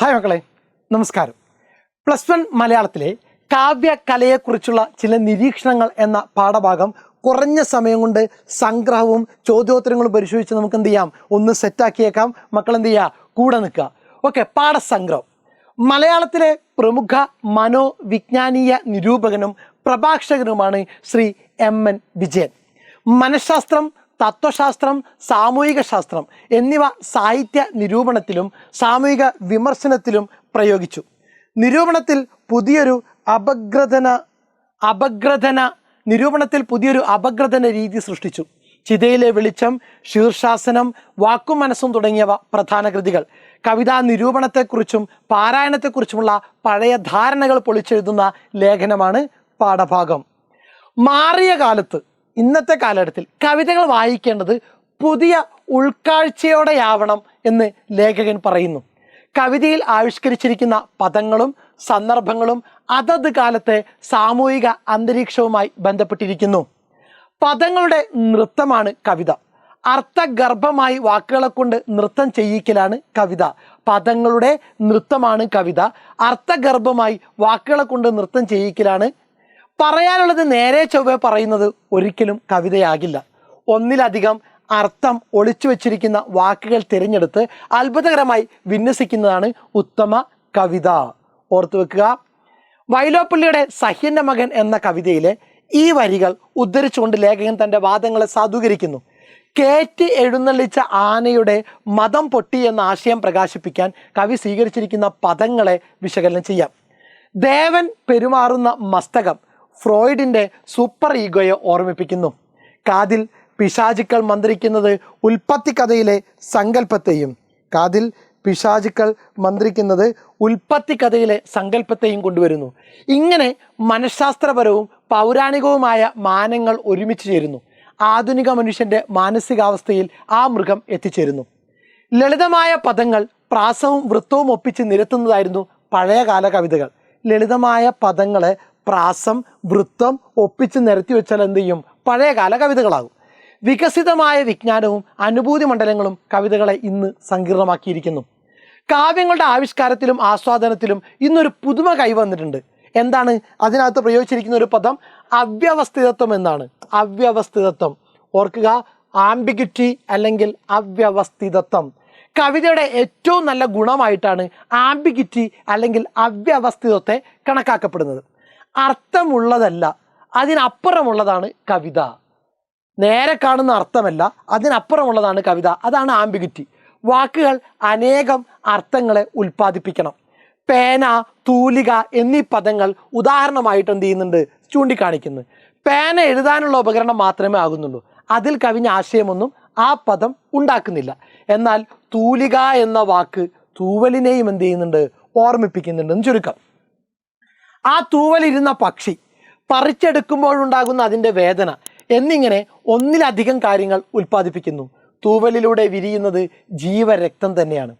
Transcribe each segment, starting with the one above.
Hi മക്കളെ, നമസ്കാരം. +1 മലയാളത്തിലെ കാവ്യകലയെക്കുറിച്ചുള്ള ചില നിരീക്ഷണങ്ങൾ എന്ന പാഠഭാഗം കുറഞ്ഞ സമയം കൊണ്ട് സംഗ്രഹവും ചോദ്യോത്തരങ്ങളും പരിശോധിച്ച് നമുക്ക് എന്ത് ചെയ്യാം, ഒന്ന് സെറ്റാക്കിയേക്കാം. മക്കൾ എന്ത് ചെയ്യുക, കൂടെ നിൽക്കുക. ഓക്കെ, പാഠസംഗ്രഹം. മലയാളത്തിലെ പ്രമുഖ മനോവിജ്ഞാനീയ നിരൂപകനും പ്രഭാഷകനുമാണ് ശ്രീ MN വിജയൻ. മനഃശാസ്ത്രം, തത്വശാസ്ത്രം, സാമൂഹിക ശാസ്ത്രം എന്നിവ സാഹിത്യ നിരൂപണത്തിലും സാമൂഹിക വിമർശനത്തിലും പ്രയോഗിച്ചു. നിരൂപണത്തിൽ പുതിയൊരു അപഗ്രഥന രീതി സൃഷ്ടിച്ചു. ചിതയിലെ വെളിച്ചം, ശീർഷാസനം, വാക്കും മനസ്സും തുടങ്ങിയവ പ്രധാന കൃതികൾ. കവിതാ നിരൂപണത്തെക്കുറിച്ചും പാരായണത്തെക്കുറിച്ചുമുള്ള പഴയ ധാരണകൾ പൊളിച്ചെഴുതുന്ന ലേഖനമാണ് പാഠഭാഗം. മാറിയ കാലത്ത്, ഇന്നത്തെ കാലഘട്ടത്തിൽ കവിതകൾ വായിക്കേണ്ടത് പുതിയ ഉൾക്കാഴ്ചയോടെയാവണം എന്ന് ലേഖകൻ പറയുന്നു. കവിതയിൽ ആവിഷ്കരിച്ചിരിക്കുന്ന പദങ്ങളും സന്ദർഭങ്ങളും അതത് കാലത്തെ സാമൂഹിക അന്തരീക്ഷവുമായി ബന്ധപ്പെട്ടിരിക്കുന്നു. പദങ്ങളുടെ നൃത്തമാണ് കവിത. അർത്ഥഗർഭമായി വാക്കുകളെ കൊണ്ട് നൃത്തം ചെയ്യിക്കലാണ് കവിത. പദങ്ങളുടെ നൃത്തമാണ് കവിത. അർത്ഥഗർഭമായി വാക്കുകളെ കൊണ്ട് നൃത്തം ചെയ്യിക്കലാണ്. പറയാനുള്ളത് നേരെ ചൊവ്വേ പറയുന്നത് ഒരിക്കലും കവിതയാകില്ല. ഒന്നിലധികം അർത്ഥം ഒളിച്ചു വച്ചിരിക്കുന്ന വാക്കുകൾ തിരഞ്ഞെടുത്ത് അത്ഭുതകരമായി വിന്യസിക്കുന്നതാണ് ഉത്തമ കവിത. ഓർത്തു വെക്കുക. വൈലോപ്പിള്ളിയുടെ സഹ്യന്റെ മകൻ എന്ന കവിതയിലെ ഈ വരികൾ ഉദ്ധരിച്ചുകൊണ്ട് ലേഖകൻ തൻ്റെ വാദങ്ങളെ സാധൂകരിക്കുന്നു. കേറ്റി എഴുന്നള്ളിച്ച ആനയുടെ മതം പൊട്ടി എന്ന ആശയം പ്രകാശിപ്പിക്കാൻ കവി സ്വീകരിച്ചിരിക്കുന്ന പദങ്ങളെ വിശകലനം ചെയ്യാം. ദേവൻ പെരുമാറുന്ന മസ്തകം ഫ്രോയിഡിൻ്റെ സൂപ്പർ ഈഗോയെ ഓർമ്മിപ്പിക്കുന്നു. കാതിൽ പിശാചുക്കൾ മന്ത്രിക്കുന്നത് ഉൽപ്പത്തി കഥയിലെ സങ്കല്പത്തെയും കൊണ്ടുവരുന്നു. ഇങ്ങനെ മനഃശാസ്ത്രപരവും പൗരാണികവുമായ മാനങ്ങൾ ഒരുമിച്ച് ചേരുന്നു. ആധുനിക മനുഷ്യൻ്റെ മാനസികാവസ്ഥയിൽ ആ മൃഗം എത്തിച്ചേരുന്നു. ലളിതമായ പദങ്ങൾ പ്രാസവും വൃത്തവും ഒപ്പിച്ച് നിരത്തുന്നതായിരുന്നു പഴയകാല കവിതകൾ. ലളിതമായ പദങ്ങളെ പ്രാസം വൃത്തം ഒപ്പിച്ച് നിരത്തി വെച്ചാൽ എന്ത് ചെയ്യും, പഴയകാല കവിതകളാകും. വികസിതമായ വിജ്ഞാനവും അനുഭൂതി മണ്ഡലങ്ങളും കവിതകളെ ഇന്ന് സങ്കീർണമാക്കിയിരിക്കുന്നു. കാവ്യങ്ങളുടെ ആവിഷ്കാരത്തിലും ആസ്വാദനത്തിലും ഇന്നൊരു പുതുമ കൈവന്നിട്ടുണ്ട്. എന്താണ് അതിനകത്ത് പ്രയോഗിച്ചിരിക്കുന്ന ഒരു പദം? അവ്യവസ്ഥിതത്വം എന്നാണ്. അവ്യവസ്ഥിതത്വം ഓർക്കുക. ആംബിഗ്വിറ്റി അല്ലെങ്കിൽ അവ്യവസ്ഥിതത്വം. കവിതയുടെ ഏറ്റവും നല്ല ഗുണമായിട്ടാണ് ആംബിഗ്വിറ്റി അല്ലെങ്കിൽ അവ്യവസ്ഥിതത്തെ കണക്കാക്കപ്പെടുന്നത്. അർത്ഥമുള്ളതല്ല, അതിനപ്പുറമുള്ളതാണ് കവിത. നേരെ കാണുന്ന അർത്ഥമല്ല, അതിനപ്പുറമുള്ളതാണ് കവിത. അതാണ് ആംബിഗ്വിറ്റി. വാക്കുകൾ അനേകം അർത്ഥങ്ങളെ ഉൽപ്പാദിപ്പിക്കണം. പേന, തൂലിക എന്നീ പദങ്ങൾ ഉദാഹരണമായിട്ട് എന്ത് ചെയ്യുന്നുണ്ട്, ചൂണ്ടിക്കാണിക്കുന്നു. പേന എഴുതാനുള്ള ഉപകരണം മാത്രമേ ആകുന്നുള്ളൂ. അതിൽ കവിഞ്ഞ ആശയമൊന്നും ആ പദം ഉണ്ടാക്കുന്നില്ല. എന്നാൽ തൂലിക എന്ന വാക്ക് തൂവലിനെയും എന്ത് ചെയ്യുന്നുണ്ട്, ഓർമ്മിപ്പിക്കുന്നുണ്ടെന്ന് ചുരുക്കം. ആ തൂവലിരുന്ന പക്ഷി, പറിച്ചെടുക്കുമ്പോഴുണ്ടാകുന്ന അതിൻ്റെ വേദന എന്നിങ്ങനെ ഒന്നിലധികം കാര്യങ്ങൾ ഉൽപ്പാദിപ്പിക്കുന്നു. തൂവലിലൂടെ വിരിയുന്നത് ജീവരക്തം തന്നെയാണ്.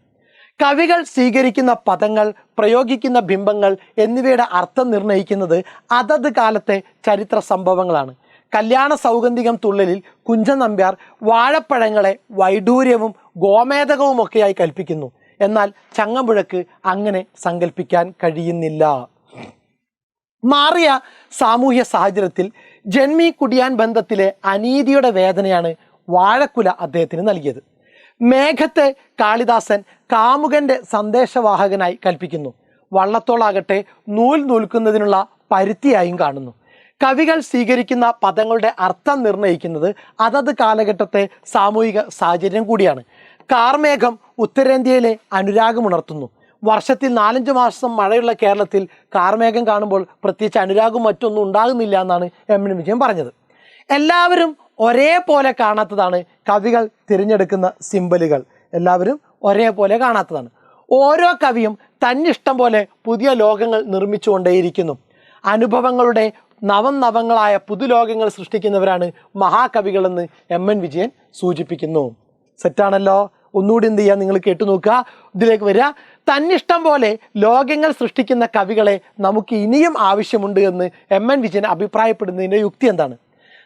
കവികൾ സ്വീകരിക്കുന്ന പദങ്ങൾ, പ്രയോഗിക്കുന്ന ബിംബങ്ങൾ എന്നിവയുടെ അർത്ഥം നിർണ്ണയിക്കുന്നത് അതത് കാലത്തെ ചരിത്ര സംഭവങ്ങളാണ്. കല്യാണ സൗഗന്ധികം തുള്ളലിൽ കുഞ്ചൻ നമ്പ്യാർ വാഴപ്പഴങ്ങളെ വൈഡൂര്യവും ഗോമേതകവും ഒക്കെയായി കൽപ്പിക്കുന്നു. എന്നാൽ ചങ്ങമ്പുഴക്ക് അങ്ങനെ സങ്കല്പിക്കാൻ കഴിയുന്നില്ല. മാറിയ സാമൂഹ്യ സാഹചര്യത്തിൽ ജന്മി കുടിയാൻ ബന്ധത്തിലെ അനീതിയുടെ വേദനയാണ് വാഴക്കുല അദ്ദേഹത്തിന് നൽകിയത്. മേഘത്തെ കാളിദാസൻ കാമുകന്റെ സന്ദേശവാഹകനായി കൽപ്പിക്കുന്നു. വള്ളത്തോളാകട്ടെ നൂൽ നൂൽക്കുന്നതിനുള്ള പരുത്തിയായും കാണുന്നു. കവികൾ സ്വീകരിക്കുന്ന പദങ്ങളുടെ അർത്ഥം നിർണ്ണയിക്കുന്നത് അതത് കാലഘട്ടത്തെ സാമൂഹിക സാഹചര്യം കൂടിയാണ്. കാർമേഘം ഉത്തരേന്ത്യയിലെ അനുരാഗമുണർത്തുന്നു. വർഷത്തിൽ 4-5 മാസം മഴയുള്ള കേരളത്തിൽ കാർമേഘം കാണുമ്പോൾ പ്രത്യേകിച്ച് അനുരാഗം മറ്റൊന്നും ഉണ്ടാകുന്നില്ല എന്നാണ് MN വിജയൻ പറഞ്ഞത്. എല്ലാവരും ഒരേപോലെ കാണാത്തതാണ് കവികൾ തിരഞ്ഞെടുക്കുന്ന സിമ്പലുകൾ. എല്ലാവരും ഒരേപോലെ കാണാത്തതാണ്. ഓരോ കവിയും തന്നിഷ്ടം പോലെ പുതിയ ലോകങ്ങൾ നിർമ്മിച്ചുകൊണ്ടേയിരിക്കുന്നു. അനുഭവങ്ങളുടെ നവങ്ങളായ പുതുലോകങ്ങൾ സൃഷ്ടിക്കുന്നവരാണ് മഹാകവികളെന്ന് MN വിജയൻ സൂചിപ്പിക്കുന്നു. സെറ്റാണല്ലോ. ഒന്നുകൂടി എന്ത് ചെയ്യുക, നിങ്ങൾ കേട്ടു നോക്കുക, ഇതിലേക്ക് വരിക. തന്നിഷ്ടം പോലെ ലോകങ്ങൾ സൃഷ്ടിക്കുന്ന കവികളെ നമുക്ക് ഇനിയും ആവശ്യമുണ്ട് എന്ന് MN വിജയൻ അഭിപ്രായപ്പെടുന്നതിൻ്റെ യുക്തി എന്താണ്?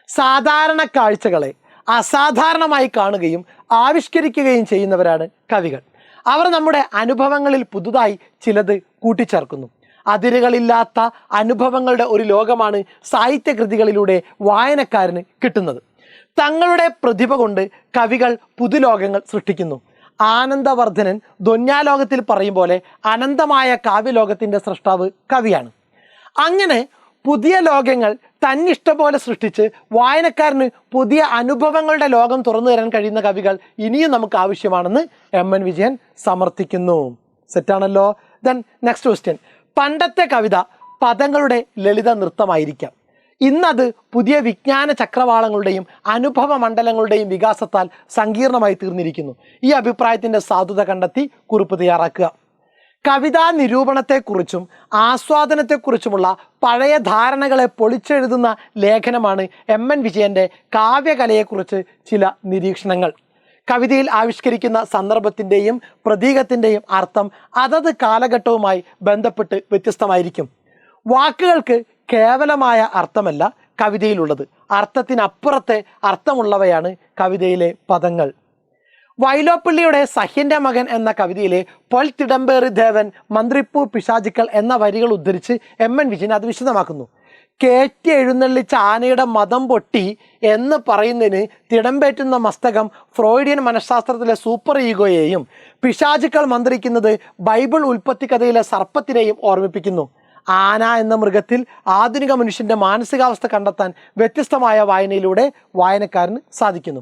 സാധാരണ കാഴ്ചകളെ അസാധാരണമായി കാണുകയും ആവിഷ്കരിക്കുകയും ചെയ്യുന്നവരാണ് കവികൾ. അവർ നമ്മുടെ അനുഭവങ്ങളിൽ പുതുതായി ചിലത് കൂട്ടിച്ചേർക്കുന്നു. അതിരുകളില്ലാത്ത അനുഭവങ്ങളുടെ ഒരു ലോകമാണ് സാഹിത്യകൃതികളിലൂടെ വായനക്കാരന് കിട്ടുന്നത്. തങ്ങളുടെ പ്രതിഭ കൊണ്ട് കവികൾ പുതുലോകങ്ങൾ സൃഷ്ടിക്കുന്നു. ആനന്ദവർദ്ധനൻ ധ്വന്യാലോകത്തിൽ പറയും പോലെ അനന്തമായ കാവ്യലോകത്തിൻ്റെ സൃഷ്ടാവ് കവിയാണ്. അങ്ങനെ പുതിയ ലോകങ്ങൾ തന്നിഷ്ടം പോലെ സൃഷ്ടിച്ച് വായനക്കാരന് പുതിയ അനുഭവങ്ങളുടെ ലോകം തുറന്നു തരാൻ കഴിയുന്ന കവികൾ ഇനിയും നമുക്ക് ആവശ്യമാണെന്ന് MN വിജയൻ സമർത്ഥിക്കുന്നു. സെറ്റാണല്ലോ. Then next question. പണ്ടത്തെ കവിത പദങ്ങളുടെ ലളിത നൃത്തമായിരിക്കാം. ഇന്നത് പുതിയ വിജ്ഞാന ചക്രവാളങ്ങളുടെയും അനുഭവ മണ്ഡലങ്ങളുടെയും വികാസത്താൽ സങ്കീർണമായി തീർന്നിരിക്കുന്നു. ഈ അഭിപ്രായത്തിൻ്റെ സാധുത കണ്ടെത്തി കുറിപ്പ് തയ്യാറാക്കുക. കവിതാ നിരൂപണത്തെക്കുറിച്ചും ആസ്വാദനത്തെക്കുറിച്ചുമുള്ള പഴയ ധാരണകളെ പൊളിച്ചെഴുതുന്ന ലേഖനമാണ് MN വിജയൻ്റെ കാവ്യകലയെക്കുറിച്ച് ചില നിരീക്ഷണങ്ങൾ. കവിതയിൽ ആവിഷ്കരിക്കുന്ന സന്ദർഭത്തിൻ്റെയും പ്രതീകത്തിൻ്റെയും അർത്ഥം അതത് കാലഘട്ടവുമായി ബന്ധപ്പെട്ട് വ്യത്യസ്തമായിരിക്കും. വാക്കുകൾക്ക് കേവലമായ അർത്ഥമല്ല കവിതയിലുള്ളത്, അർത്ഥത്തിനപ്പുറത്തെ അർത്ഥമുള്ളവയാണ് കവിതയിലെ പദങ്ങൾ. വൈലോപ്പിള്ളിയുടെ സഹ്യൻ്റെ മകൻ എന്ന കവിതയിലെ പൊൽ തിടമ്പേറി ദേവൻ മന്ത്രിപ്പൂ പിശാചുക്കൾ എന്ന വരികൾ ഉദ്ധരിച്ച് MN വിജയൻ അത് വിശദമാക്കുന്നു. കേറ്റി എഴുന്നള്ളിച്ച ആനയുടെ മതം പൊട്ടി എന്ന് പറയുന്നതിന് തിടമ്പേറ്റുന്ന മസ്തകം ഫ്രോയിഡിയൻ മനഃശാസ്ത്രത്തിലെ സൂപ്പർ ഈഗോയെയും പിശാചുക്കൾ മന്ത്രിക്കുന്നത് ബൈബിൾ ഉൽപ്പത്തി കഥയിലെ സർപ്പത്തിനെയും ഓർമ്മിപ്പിക്കുന്നു. ആന എന്ന മൃഗത്തിൽ ആധുനിക മനുഷ്യൻ്റെ മാനസികാവസ്ഥ കണ്ടെത്താൻ വ്യത്യസ്തമായ വായനയിലൂടെ വായനക്കാരന് സാധിക്കുന്നു.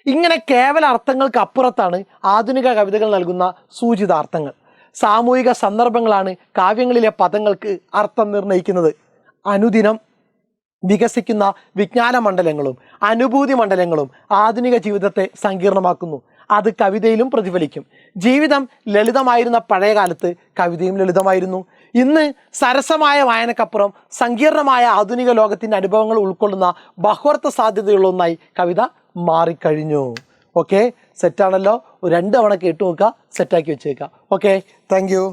ഇങ്ങനെ കേവല അർത്ഥങ്ങൾക്ക് അപ്പുറത്താണ് ആധുനിക കവിതകൾ നൽകുന്ന സൂചിതാർത്ഥങ്ങൾ. സാമൂഹിക സന്ദർഭങ്ങളാണ് കാവ്യങ്ങളിലെ പദങ്ങൾക്ക് അർത്ഥം നിർണ്ണയിക്കുന്നത്. അനുദിനം വികസിക്കുന്ന വിജ്ഞാന മണ്ഡലങ്ങളും അനുഭൂതി മണ്ഡലങ്ങളും ആധുനിക ജീവിതത്തെ സങ്കീർണമാക്കുന്നു. അത് കവിതയിലും പ്രതിഫലിക്കും. ജീവിതം ലളിതമായിരുന്ന പഴയ കാലത്ത് കവിതയും ലളിതമായിരുന്നു. ഇന്ന് സരസമായ വായനക്കപ്പുറം സങ്കീർണമായ ആധുനിക ലോകത്തിൻ്റെ അനുഭവങ്ങൾ ഉൾക്കൊള്ളുന്ന ബഹുവർത്ത സാധ്യതയുള്ള ഒന്നായി കവിത മാറിക്കഴിഞ്ഞു. ഓക്കെ, സെറ്റാണല്ലോ. 2 തവണ കേട്ടു നോക്കുക, സെറ്റാക്കി വെച്ചേക്കാം. Okay, thank you.